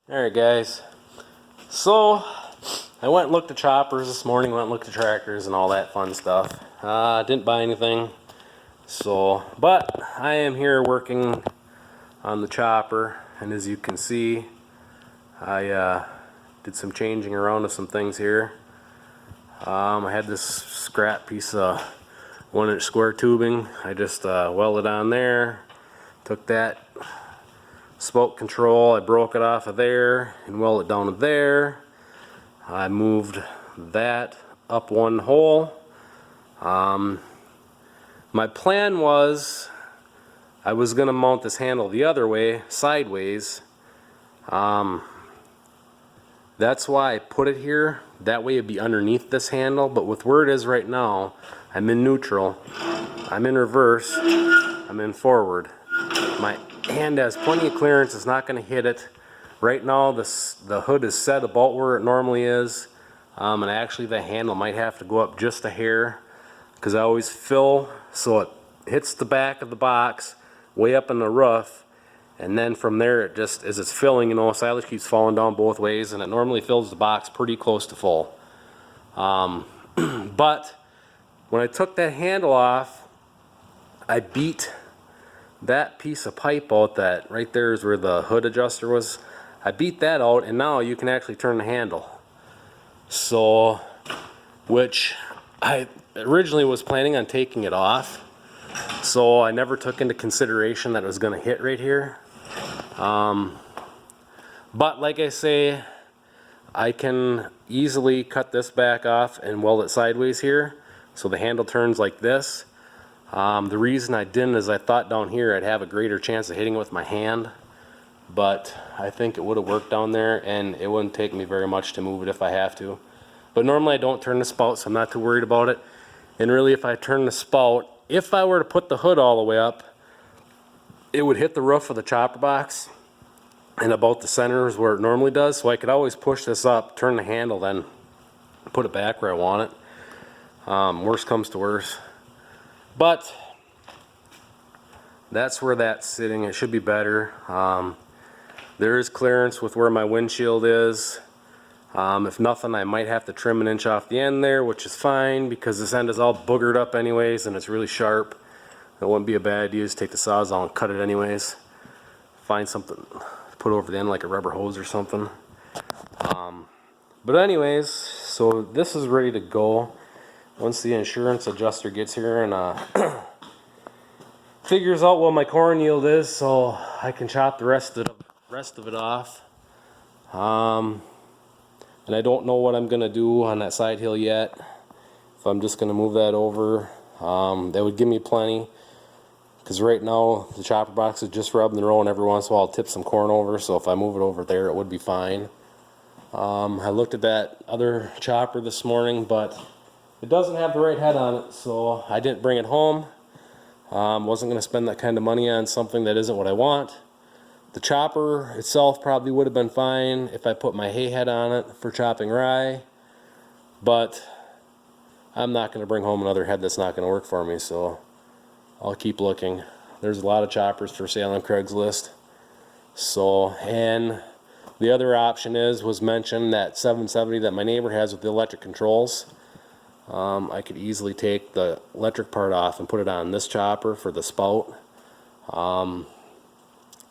Alright guys, so I went and looked at choppers this morning, went and looked at tractors and all that fun stuff. Didn't buy anything, but I am here working on the chopper, and as you can see, I did some changing around of some things here. I had this scrap piece of 1-inch square tubing. I just welded on there, took that spoke control, I broke it off of there and welded it down to there. I moved that up one hole. My plan was I was going to mount this handle the other way, sideways. That's why I put it here. That way it'd be underneath this handle, but with where it is right now, I'm in neutral, I'm in reverse, I'm in forward. My hand has plenty of clearance, it's not going to hit it. Right now the hood is set about where it normally is, and actually the handle might have to go up just a hair, because I always fill so it hits the back of the box way up in the roof, and then from there it just, as it's filling, silage keeps falling down both ways, and it normally fills the box pretty close to full. But when I took that handle off, I beat that piece of pipe out. That right there is where the hood adjuster was. I beat that out, and now you can actually turn the handle. So, which I originally was planning on taking it off, so I never took into consideration that it was going to hit right here. But like I say, I can easily cut this back off and weld it sideways here, so the handle turns like this. The reason I didn't is I thought down here I'd have a greater chance of hitting it with my hand, but I think it would have worked down there, and it wouldn't take me very much to move it if I have to. But normally I don't turn the spout, so I'm not too worried about it. And really, if I turn the spout, if I were to put the hood all the way up, it would hit the roof of the chopper box and about the center is where it normally does, so I could always push this up, turn the handle, then put it back where I want it. Worst comes to worst. But that's where that's sitting. It should be better. There is clearance with where my windshield is. If nothing, I might have to trim an inch off the end there, which is fine because this end is all boogered up anyways and it's really sharp. It wouldn't be a bad idea to take the Sawzall and cut it anyways. Find something to put over the end like a rubber hose or something. But anyways, so this is ready to go. Once the insurance adjuster gets here and figures out what my corn yield is, so I can chop the rest of it off. And I don't know what I'm gonna do on that side hill yet. If I'm just gonna move that over, that would give me plenty. Because right now the chopper box is just rubbing the row, and every once in a while I'll tip some corn over. So if I move it over there, it would be fine. I looked at that other chopper this morning, but it doesn't have the right head on it, so I didn't bring it home. Wasn't going to spend that kind of money on something that isn't what I want. The chopper itself probably would have been fine if I put my hay head on it for chopping rye, but I'm not going to bring home another head that's not going to work for me, so I'll keep looking. There's a lot of choppers for sale on Craigslist. So, and the other option was mentioned that 770 that my neighbor has with the electric controls. I could easily take the electric part off and put it on this chopper for the spout.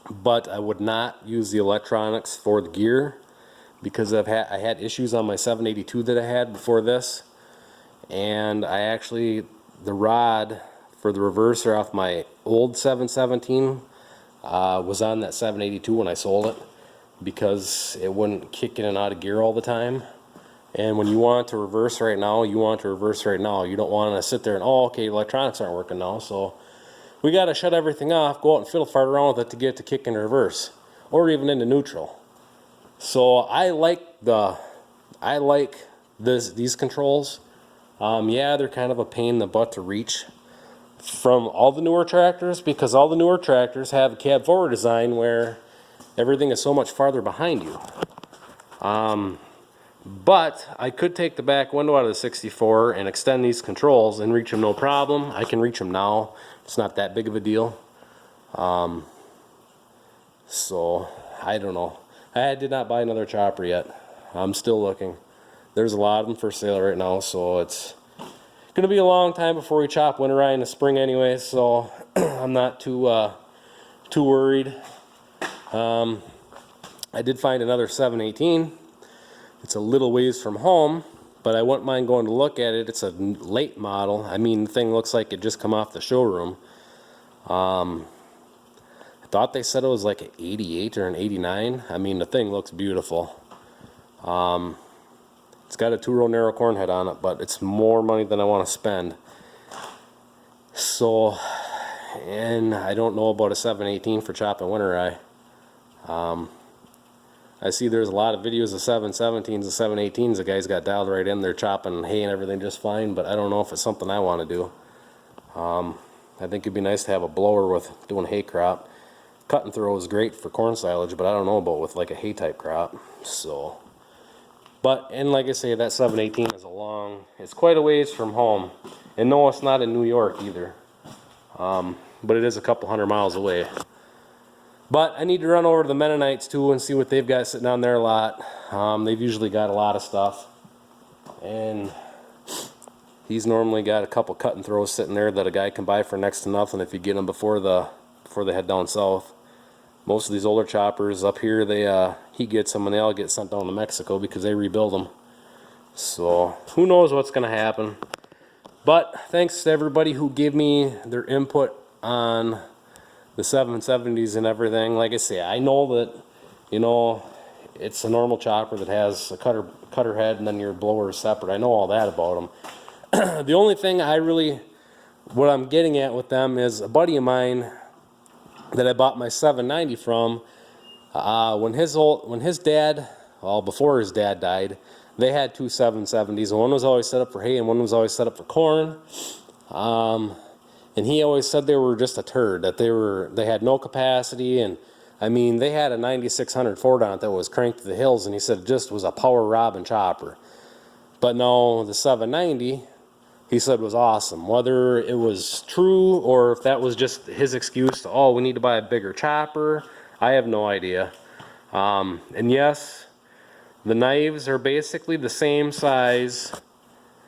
But I would not use the electronics for the gear because I had issues on my 782 that I had before this, and the rod for the reverser off my old 717 was on that 782 when I sold it because it wouldn't kick in and out of gear all the time. And when you want to reverse right now, you want to reverse right now. You don't want to sit there and, oh, okay, electronics aren't working now, so we got to shut everything off, go out and fiddle fart around with it to get it to kick in reverse or even into neutral. So I like these controls. Yeah, they're kind of a pain in the butt to reach from all the newer tractors because all the newer tractors have a cab forward design where everything is so much farther behind you. But I could take the back window out of the 64 and extend these controls and reach them no problem. I can reach them now. It's not that big of a deal. So I don't know. I did not buy another chopper yet. I'm still looking. There's a lot of them for sale right now, so it's gonna be a long time before we chop winter rye in the spring anyway, so I'm not too worried. I did find another 718. It's a little ways from home, but I wouldn't mind going to look at it. It's a late model. I mean, the thing looks like it just come off the showroom. I thought they said it was like an 88 or an 89. I mean, the thing looks beautiful. It's got a 2-row narrow corn head on it, but it's more money than I want to spend. So, and I don't know about a 718 for chopping winter rye. I see there's a lot of videos of 717s and 718s. The guys got dialed right in there chopping hay and everything just fine, but I don't know if it's something I want to do. I think it'd be nice to have a blower with doing hay crop. Cut and throw is great for corn silage, but I don't know about with like a hay type crop. So, but, and like I say, that 718 is it's quite a ways from home. And no, it's not in New York either. But it is a couple 100 miles away. But I need to run over to the Mennonites too and see what they've got sitting on their lot. They've usually got a lot of stuff. And he's normally got a couple cut and throws sitting there that a guy can buy for next to nothing if you get them before they head down south. Most of these older choppers up here, he gets them and they all get sent down to Mexico because they rebuild them. So who knows what's going to happen. But thanks to everybody who gave me their input on the 770s and everything. Like I say, I know that, you know, it's a normal chopper that has a cutter head and then your blower is separate. I know all that about them. The only thing what I'm getting at with them is a buddy of mine that I bought my 790 from, when his dad, well, before his dad died, they had two 770s. One was always set up for hay and one was always set up for corn. And he always said they were just a turd, that they had no capacity. And I mean, they had a 9600 Ford on it that was cranked to the hills, and he said it just was a power robbing chopper. But no, the 790, he said was awesome. Whether it was true or if that was just his excuse to, oh, we need to buy a bigger chopper, I have no idea. And yes, the knives are basically the same size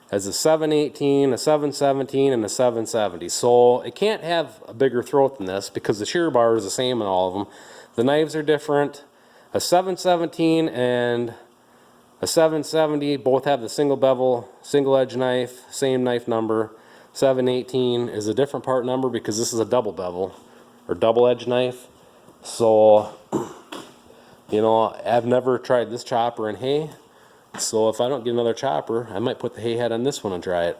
as a 718, a 717, and a 770. So it can't have a bigger throat than this because the shear bar is the same in all of them. The knives are different. A 717 and a 770 both have the single bevel, single edge knife, same knife number. 718 is a different part number because this is a double bevel or double edge knife. So, you know, I've never tried this chopper in hay. So if I don't get another chopper, I might put the hay head on this one and try it.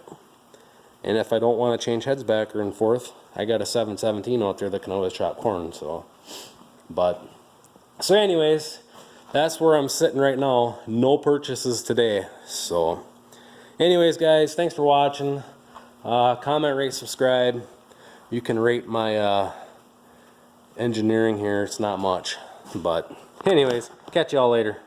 And if I don't want to change heads back and forth, I got a 717 out there that can always chop corn. So anyways, that's where I'm sitting right now. No purchases today. So anyways, guys, thanks for watching. Comment, rate, subscribe. You can rate my engineering here. It's not much, but anyways, catch y'all later.